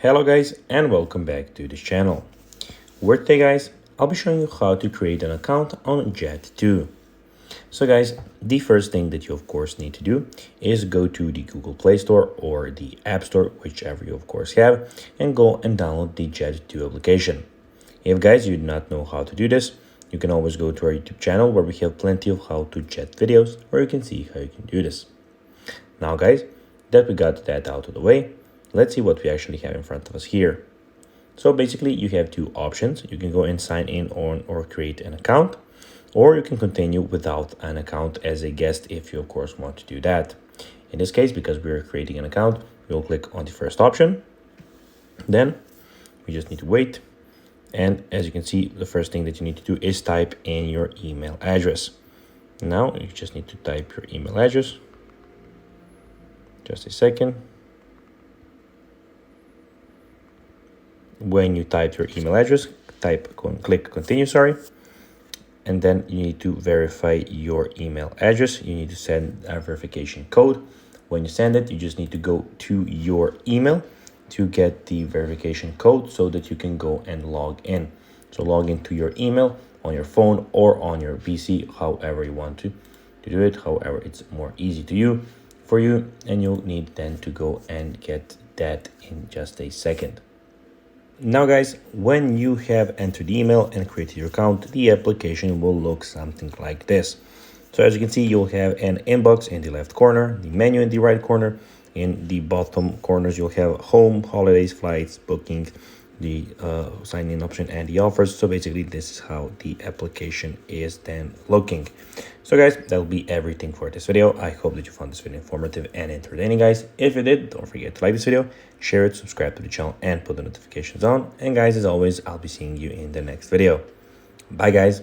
Hello guys and welcome back to this channel, where today guys I'll be showing you how to create an account on Jet2. So guys, the first thing that you of course need to do is go to the Google Play Store or the App Store, whichever you of course have, and go and download the Jet2 application. If guys you do not know how to do this, you can always go to our YouTube channel where we have plenty of how to jet videos where you can see how you can do this. Now guys, that we got that out of the way, let's see what we actually have in front of us here. So basically you have two options. You can go and sign in on or create an account, or you can continue without an account as a guest if you of course want to do that. In this case, because we're creating an account, we'll click on the first option. Then we just need to wait. And as you can see, the first thing that you need to do is type in your email address. Now you just need to type your email address. Just a second. When you type your email address, click continue, and then you need to verify your email address. You need to send a verification code. When you send it, you just need to go to your email to get the verification code so that you can go and log in. So log into your email on your phone or on your PC, however you want to do it, however it's more easy to you for you, and you'll need then to go and get that in just a second. Now guys, when you have entered the email and created your account, the application will look something like this. So as you can see, you'll have an inbox in the left corner, the menu in the right corner. In the bottom corners, you'll have home, holidays, flights, bookings, the sign-in option, and the offers. So basically, this is how the application is then looking. So guys, that'll be everything for this video. I hope that you found this video informative and entertaining, guys. If you did, don't forget to like this video, share it, subscribe to the channel, and put the notifications on. And guys, as always, I'll be seeing you in the next video. Bye guys.